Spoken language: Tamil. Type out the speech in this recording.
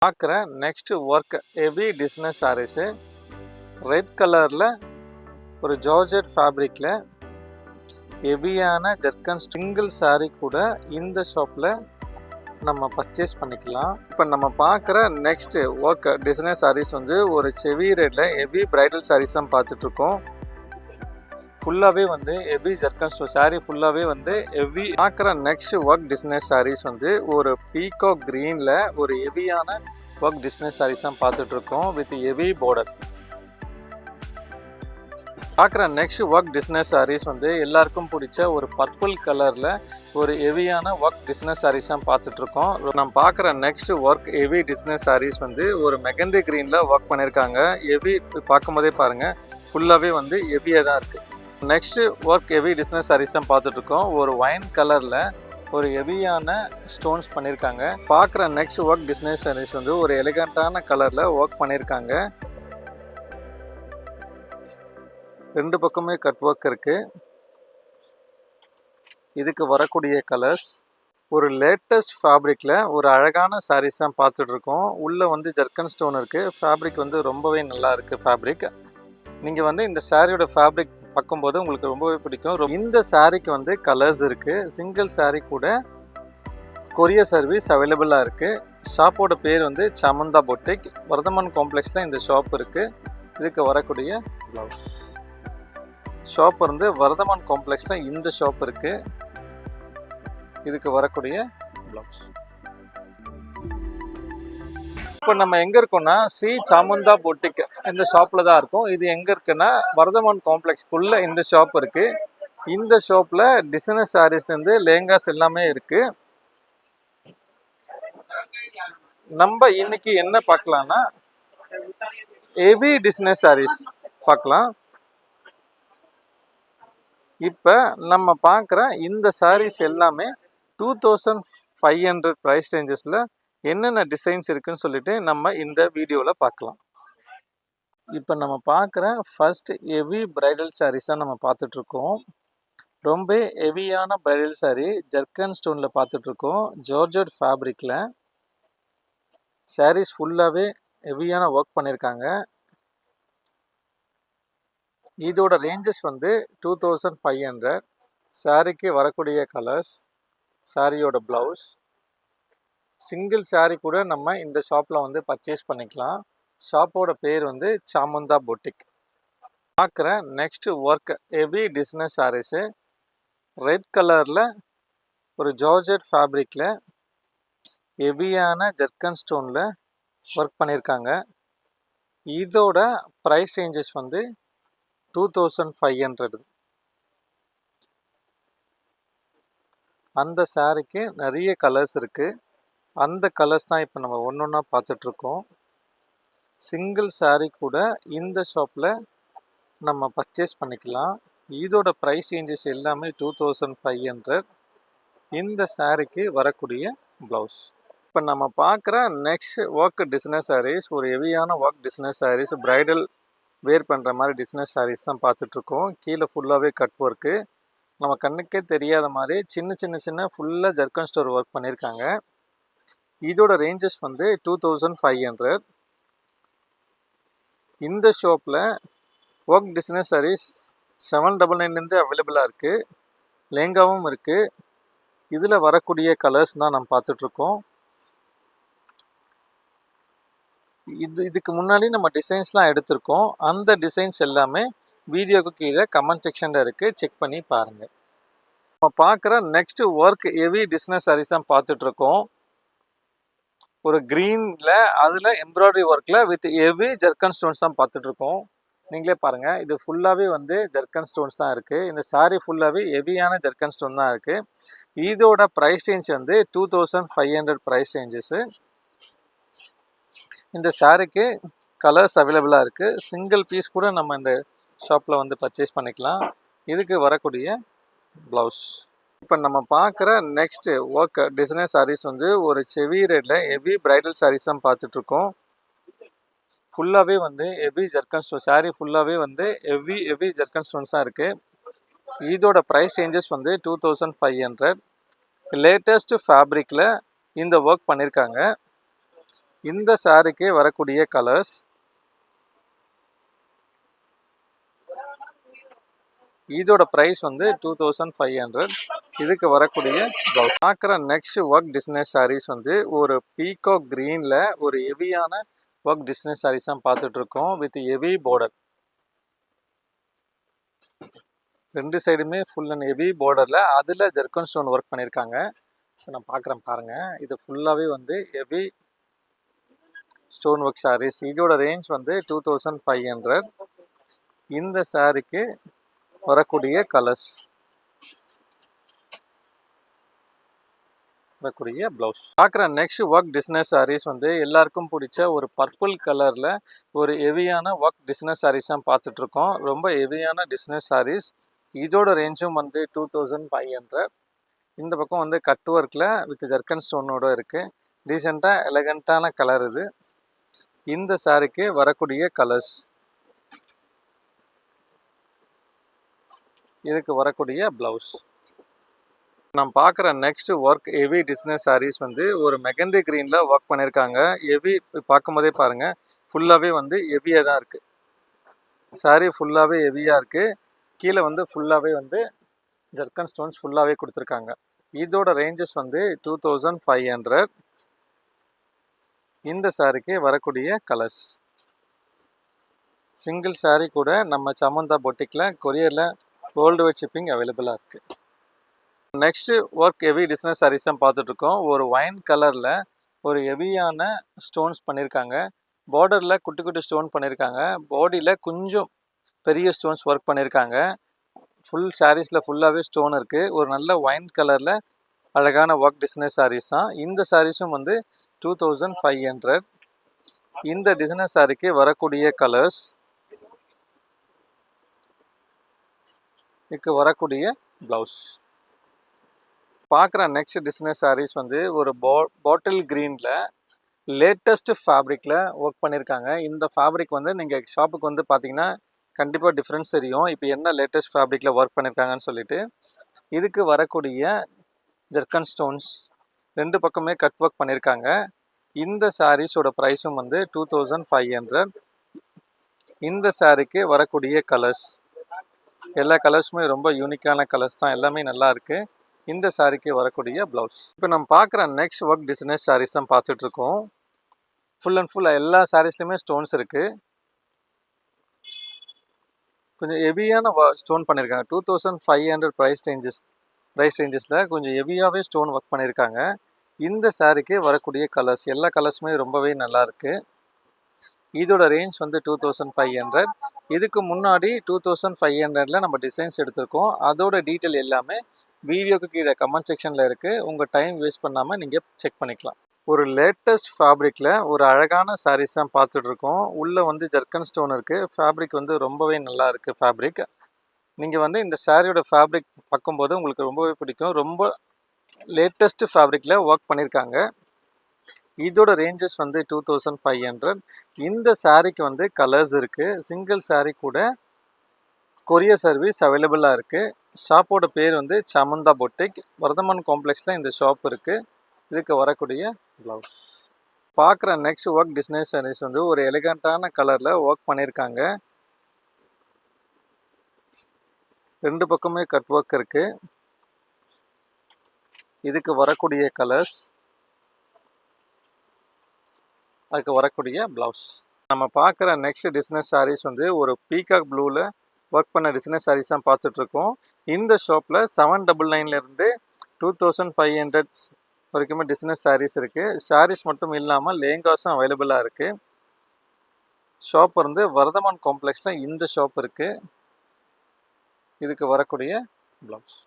பார்க்குற next work heavy designer sarees red கலரில் ஒரு ஜார்ஜெட் ஃபேப்ரிக்கில் ஹெவியான ஜர்க்கன் சிங்கிள் சாரீ கூட இந்த ஷாப்பில் நம்ம பர்ச்சேஸ் பண்ணிக்கலாம். இப்போ நம்ம பார்க்குற நெக்ஸ்ட் ஒர்க் டிசைனர் சாரீஸ் வந்து ஒரு செவி ரேட்டில் ஹெவி பிரைடல் சாரீஸ் தான் பார்த்துட்ருக்கோம். ஃபுல்லாகவே வந்து ஹெவி ஜர்க்கன் சாரீ ஃபுல்லாகவே வந்து ஹெவி. பார்க்குற நெக்ஸ்ட் ஒர்க் டிசைனர் சாரீஸ் வந்து ஒரு பீகாக் க்ரீனில் ஒரு ஹெவியான ஒர்க் டிசைனர் சாரீஸ் தான் பார்த்துட்ருக்கோம் வித் ஹெவி பார்டர். பார்க்குற நெக்ஸ்ட் ஒர்க் டிசைனர் சாரீஸ் வந்து எல்லாருக்கும் பிடிச்ச ஒரு பர்பிள் கலரில் ஒரு ஹெவியான ஒர்க் டிசைனர் சாரீஸ் தான் பார்த்துட்ருக்கோம். நம்ம பார்க்குற next work heavy designer sarees வந்து ஒரு மெகந்தி க்ரீனில் ஒர்க் பண்ணியிருக்காங்க. ஹெவி பார்க்கும் போதே பாருங்கள் ஃபுல்லாகவே வந்து ஹெவியாக தான் இருக்குது. Next work heavy designer sarees தான் பார்த்துட்ருக்கோம். ஒரு ஒயின் கலரில் ஒரு ஹெவியான ஸ்டோன்ஸ் பண்ணியிருக்காங்க. பார்க்குற நெக்ஸ்ட் ஒர்க் டிசைனர் சாரீஸ் வந்து ஒரு எலிகண்ட்டான கலரில் ஒர்க் பண்ணியிருக்காங்க. ரெண்டு பக்கமே கட் ஒர்க் இருக்குது. இதுக்கு வரக்கூடிய கலர்ஸ் ஒரு லேட்டஸ்ட் ஃபேப்ரிக்கில் ஒரு அழகான சாரீஸ் தான் பார்த்துட்ருக்கோம். உள்ளே வந்து ஜர்க்கன் ஸ்டோன் இருக்குது. ஃபேப்ரிக் வந்து ரொம்பவே நல்லா இருக்குது ஃபேப்ரிக். நீங்கள் வந்து இந்த சாரியோட ஃபேப்ரிக் பார்க்கும்போது உங்களுக்கு ரொம்பவே பிடிக்கும். இந்த சாரீக்கு வந்து கலர்ஸ் இருக்குது. சிங்கிள் சாரீ கூட கொரியர் சர்வீஸ் அவைலபிளாக இருக்குது. ஷாப்போட பேர் வந்து சாமுந்தா பொட்டிக். வர்தமான் காம்ப்ளெக்ஸில் இந்த ஷாப் இருக்குது. இதுக்கு வரக்கூடிய ப்ளவுஸ் ஷாப் வந்து வர்தமான் காம்ப்ளெக்ஸில் இந்த ஷாப் இருக்குது. இதுக்கு வரக்கூடிய ப்ளவுஸ். இப்போ நம்ம எங்கே இருக்கோம்னா ஸ்ரீ சாமுந்தா பொட்டிக் இந்த ஷாப்பில் தான் இருக்கும். இது எங்கே இருக்குன்னா வர்தமான் காம்ப்ளெக்ஸ்க்குள்ளே இந்த ஷாப் இருக்குது. இந்த ஷாப்பில் டிசைனர் சாரீஸ்லேருந்து லேங்காஸ் எல்லாமே இருக்குது. நம்ம இன்னைக்கு என்ன பார்க்கலான்னா ஹெவி டிசைனர் சாரீஸ் பார்க்கலாம். இப்போ நம்ம பார்க்குற இந்த சாரீஸ் எல்லாமே 2500 ப்ரைஸ் ரேஞ்சஸில் என்னென்ன டிசைன்ஸ் இருக்குன்னு சொல்லிட்டு நம்ம இந்த வீடியோவில் பார்க்கலாம். இப்போ நம்ம பார்க்குற ஃபர்ஸ்ட் ஹெவி பிரைடல் சாரீஸாக நம்ம பார்த்துட்ருக்கோம். ரொம்ப ஹெவியான பிரைடல் சாரீ ஜர்க்கன் ஸ்டோனில் பார்த்துட்ருக்கோம். ஜார்ஜெட் ஃபேப்ரிக்கில் சாரீஸ் ஃபுல்லாகவே ஹெவியான ஒர்க் பண்ணியிருக்காங்க. இதோட ரேஞ்சஸ் வந்து 2500. சாரீக்கு வரக்கூடிய கலர்ஸ், சாரியோட ப்ளவுஸ், சிங்கிள் சாரீ கூட நம்ம இந்த ஷாப்பில் வந்து பர்ச்சேஸ் பண்ணிக்கலாம். ஷாப்போட பேர் வந்து சாமுந்தா பொட்டிக். பார்க்குற next work heavy designer sarees red கலரில் ஒரு ஜார்ஜெட் ஃபேப்ரிக்கில் ஹெவியான ஜர்க்கன் ஸ்டோனில் ஒர்க் பண்ணியிருக்காங்க. இதோட ப்ரைஸ் ரேஞ்சஸ் வந்து 2500. அந்த சாரீக்கு நிறைய கலர்ஸ் இருக்குது. அந்த கலர்ஸ் தான் இப்போ நம்ம ஒன்று ஒன்றா பார்த்துட்ருக்கோம். சிங்கிள் சாரீ கூட இந்த ஷாப்பில் நம்ம பர்ச்சேஸ் பண்ணிக்கலாம். இதோட ப்ரைஸ் ரேஞ்சஸ் எல்லாமே 2500. இந்த சாரீக்கு வரக்கூடிய ப்ளவுஸ். இப்போ நம்ம பார்க்குற நெக்ஸ்ட் ஒர்க் டிசைனர் சாரீஸ் ஒரு ஹெவியான work designer sarees bridal wear பண்ணுற மாதிரி டிசைனர் சாரீஸ் தான் பார்த்துட்ருக்கோம். கீழே ஃபுல்லாகவே கட் ஒர்க்கு. நம்ம கண்ணுக்கே தெரியாத மாதிரி சின்ன சின்ன சின்ன ஃபுல்லாக ஜர்க்கன் ஸ்டோர் ஒர்க் பண்ணியிருக்காங்க. இதோட ரேஞ்சஸ் வந்து 2500. இந்த ஷாப்பில் ஒர்க் டிசைனர் சாரீஸ் 799 அவைலபிளாக இருக்குது. லேங்காவும் இருக்குது. இதில் வரக்கூடிய கலர்ஸ் தான் நம்ம பார்த்துட்ருக்கோம். இதுக்கு முன்னாடி நம்ம டிசைன்ஸ்லாம் எடுத்திருக்கோம். அந்த டிசைன்ஸ் எல்லாமே வீடியோக்கு கீழே கமெண்ட் செக்ஷனில் இருக்குது. செக் பண்ணி பாருங்கள். நம்ம பார்க்குற next work heavy designer sarees தான் பார்த்துட்ருக்கோம். ஒரு க்ரீனில் அதில் எம்ப்ராய்டரி ஒர்க்கில் வித் ஹெவி ஜர்க்கன் ஸ்டோன்ஸ் தான் பார்த்துட்ருக்கோம். நீங்களே பாருங்கள், இது ஃபுல்லாகவே வந்து ஜர்க்கன் ஸ்டோன்ஸ் தான் இருக்குது. இந்த சாரீ ஃபுல்லாகவே ஹெவியான ஜர்க்கன் ஸ்டோன் தான் இருக்குது. இதோட ப்ரைஸ் ரேஞ்ச் வந்து 2500 ப்ரைஸ் ரேஞ்சஸ்ஸு. இந்த சாரீக்கு கலர்ஸ் அவைலபிளாக இருக்குது. சிங்கிள் பீஸ் கூட நம்ம இந்த ஷாப்பில் வந்து பர்ச்சேஸ் பண்ணிக்கலாம். இதுக்கு வரக்கூடிய ப்ளவுஸ். இப்போ நம்ம பார்க்குற நெக்ஸ்ட் ஒர்க் டிசைனர் சாரீஸ் வந்து ஒரு செவி ரேட்டில் ஹெவி பிரைடல் சாரீஸ் தான் பார்த்துட்ருக்கோம். ஃபுல்லாகவே வந்து ஹெவி ஜர்க்கன் ஸ்டோன் சாரீ ஃபுல்லாகவே வந்து ஹெவி ஜர்க்கன் ஸ்டோன்ஸ் தான் இருக்குது. இதோட ப்ரைஸ் ரேஞ்சஸ் வந்து 2500. லேட்டஸ்ட் ஃபேப்ரிக்கில் இந்த ஒர்க் பண்ணியிருக்காங்க. இந்த சாரிக்கு வரக்கூடிய கலர்ஸ், இதோட ப்ரைஸ் வந்து 2500. இதுக்கு வரக்கூடிய ப்ளவுஸ். பார்க்குற நெக்ஸ்ட் ஒர்க் டிசைனர் சாரீஸ் வந்து ஒரு பீகாக் க்ரீனில் ஒரு ஹெவியான ஒர்க் டிசைனர் சாரீஸ் தான் பார்த்துட்ருக்கோம். வித் ஹெவி பார்டர், ரெண்டு சைடுமே ஃபுல் அண்ட் ஹெவி பார்டரில் அதில் ஜெர்கன் ஸ்டோன் ஒர்க் பண்ணியிருக்காங்க. ஸோ நான் பார்க்குறேன் பாருங்கள், இது ஃபுல்லாகவே வந்து ஹெவி ஸ்டோன் ஒர்க் சாரீஸ். இதோட ரேஞ்ச் வந்து 2500. இந்த சாரீக்கு வரக்கூடிய கலர்ஸ், வரக்கூடிய ப்ளவுஸ். பார்க்குற நெக்ஸ்ட் ஒர்க் டிசைனர் சாரீஸ் வந்து எல்லாருக்கும் பிடிச்ச ஒரு பர்பிள் கலரில் ஒரு ஹெவியான ஒர்க் டிசைனர் சாரீஸ் தான் பார்த்துட்ருக்கோம். ரொம்ப ஹெவியான டிசைனர் சாரீஸ். இதோட ரேஞ்சும் வந்து 2500. இந்த பக்கம் வந்து கட் ஒர்க்கில் வித் ஜர்க்கன் ஸ்டோனோட இருக்குது. டீசெண்டாக எலகண்ட்டான கலர் இது. இந்த சாரீக்கு வரக்கூடிய கலர்ஸ், இதுக்கு வரக்கூடிய ப்ளவுஸ். நம்ம பார்க்குற next work heavy designer sarees வந்து ஒரு மெகந்தி க்ரீனில் ஒர்க் பண்ணியிருக்காங்க. ஹெவி பார்க்கும் போதே பாருங்கள், ஃபுல்லாகவே வந்து ஹெவியாக தான் இருக்குது. சாரீ ஃபுல்லாகவே ஹெவியாக இருக்குது. கீழே வந்து ஃபுல்லாகவே வந்து ஜர்க்கன் ஸ்டோன்ஸ் ஃபுல்லாகவே கொடுத்துருக்காங்க. இதோட ரேஞ்சஸ் வந்து 2500. இந்த சாரீக்கு வரக்கூடிய கலர்ஸ். சிங்கிள் சாரீ கூட நம்ம சமந்தா பொட்டிக்கில் கொரியரில் வேர்ல்டு வைட் ஷிப்பிங் அவைலபிளாக இருக்குது. Next work heavy designer sarees தான் பார்த்துட்ருக்கோம். ஒரு ஒயின் கலரில் ஒரு ஹெவியான ஸ்டோன்ஸ் பண்ணியிருக்காங்க. பார்டரில் குட்டி குட்டி ஸ்டோன் பண்ணியிருக்காங்க. பாடியில் கொஞ்சம் பெரிய ஸ்டோன்ஸ் ஒர்க் பண்ணியிருக்காங்க. ஃபுல் சாரீஸில் ஃபுல்லாகவே ஸ்டோன் இருக்குது. ஒரு நல்ல ஒயின் கலரில் அழகான ஒர்க் டிசைனர் சாரீஸ் தான். இந்த சாரீஸும் வந்து 2500. இந்த டிசைனர் சாரீக்கு வரக்கூடிய கலர்ஸ், இதுக்கு வரக்கூடிய ப்ளவுஸ். பார்க்குற நெக்ஸ்ட் டிசைனர் சாரீஸ் வந்து ஒரு பாட்டில் க்ரீனில் லேட்டஸ்ட் ஃபேப்ரிக்கில் ஒர்க் பண்ணியிருக்காங்க. இந்த ஃபேப்ரிக் வந்து நீங்கள் ஷாப்புக்கு வந்து பார்த்தீங்கன்னா கண்டிப்பாக டிஃப்ரென்ஸ் தெரியும். இப்போ என்ன லேட்டஸ்ட் ஃபேப்ரிக்கில் ஒர்க் பண்ணியிருக்காங்கன்னு சொல்லிட்டு. இதுக்கு வரக்கூடிய ஜர்க்கன் ஸ்டோன்ஸ் ரெண்டு பக்கமே கட் ஒர்க் பண்ணியிருக்காங்க. இந்த சாரீஸோட ப்ரைஸும் வந்து 2500. இந்த சாரீக்கு வரக்கூடிய கலர்ஸ், எல்லா கலர்ஸுமே ரொம்ப யூனிக்கான கலர்ஸ் தான், எல்லாமே நல்லா இருக்குது. இந்த சாரீக்கு வரக்கூடிய ப்ளவுஸ். இப்போ நம்ம பார்க்குற நெக்ஸ்ட் ஒர்க் டிசைனர் சாரீஸ் தான் பார்த்துட்ருக்கோம். ஃபுல் அண்ட் ஃபுல் எல்லா சாரீஸ்லையுமே ஸ்டோன்ஸ் இருக்குது. கொஞ்சம் ஹெவியான ஸ்டோன் பண்ணியிருக்காங்க. 2500 ப்ரைஸ் ரேஞ்சஸில் கொஞ்சம் ஹெவியாகவே ஸ்டோன் ஒர்க் பண்ணியிருக்காங்க. இந்த சாரீக்கு வரக்கூடிய கலர்ஸ், எல்லா கலர்ஸுமே ரொம்பவே நல்லாயிருக்கு. இதோட ரேஞ்ச் வந்து 2500. இதுக்கு முன்னாடி 2500ல் நம்ம டிசைன்ஸ் எடுத்திருக்கோம். அதோட டீட்டெயில் எல்லாமே வீடியோக்கு கீழே கமெண்ட் செக்ஷனில் இருக்குது. உங்கள் டைம் வேஸ்ட் பண்ணாமல் நீங்கள் செக் பண்ணிக்கலாம். ஒரு லேட்டஸ்ட் ஃபேப்ரிக்கில் ஒரு அழகான சாரீஸ் தான் பார்த்துட்ருக்கோம். உள்ளே வந்து ஜர்க்கன் ஸ்டோன் இருக்குது. ஃபேப்ரிக் வந்து ரொம்பவே நல்லா இருக்குது ஃபேப்ரிக். நீங்கள் வந்து இந்த சாரியோட ஃபேப்ரிக் பார்க்கும்போது உங்களுக்கு ரொம்பவே பிடிக்கும். ரொம்ப லேட்டஸ்ட் ஃபேப்ரிக்கில் ஒர்க் பண்ணியிருக்காங்க. இதோட ரேஞ்சஸ் வந்து 2500. இந்த சாரீக்கு வந்து கலர்ஸ் இருக்குது. சிங்கிள் சாரீ கூட கொரியர் சர்வீஸ் அவைலபிளாக இருக்குது. ஷாப்போட பேர் வந்து சமந்தா பொட்டிக். வர்தமான் காம்ப்ளெக்ஸில் இந்த ஷாப் இருக்குது. இதுக்கு வரக்கூடிய ப்ளவுஸ். பார்க்குற நெக்ஸ்ட் ஒர்க் டிசைனர் சாரீஸ் வந்து ஒரு எலிகண்ட்டான கலரில் ஒர்க் பண்ணியிருக்காங்க. ரெண்டு பக்கமே கட் ஒர்க் இருக்குது. இதுக்கு வரக்கூடிய கலர்ஸ், அதுக்கு வரக்கூடிய ப்ளவுஸ். நம்ம பார்க்குற நெக்ஸ்ட் டிசைனர் சாரீஸ் வந்து ஒரு பீகாக் ப்ளூவில் ஒர்க் பண்ண டிசைனர் சாரீஸ் தான் பார்த்துட்ருக்கோம். இந்த ஷாப்பில் 799லேருந்து 2500 வரைக்குமே டிசைனர் சாரீஸ் இருக்குது. சாரீஸ் மட்டும் இல்லாமல் லேங்காஸும் அவைலபிளாக இருக்குது. ஷாப் வந்து வர்தமான் காம்ப்ளெக்ஸில் இந்த ஷாப் இருக்குது. இதுக்கு வரக்கூடிய ப்ளவுஸ்.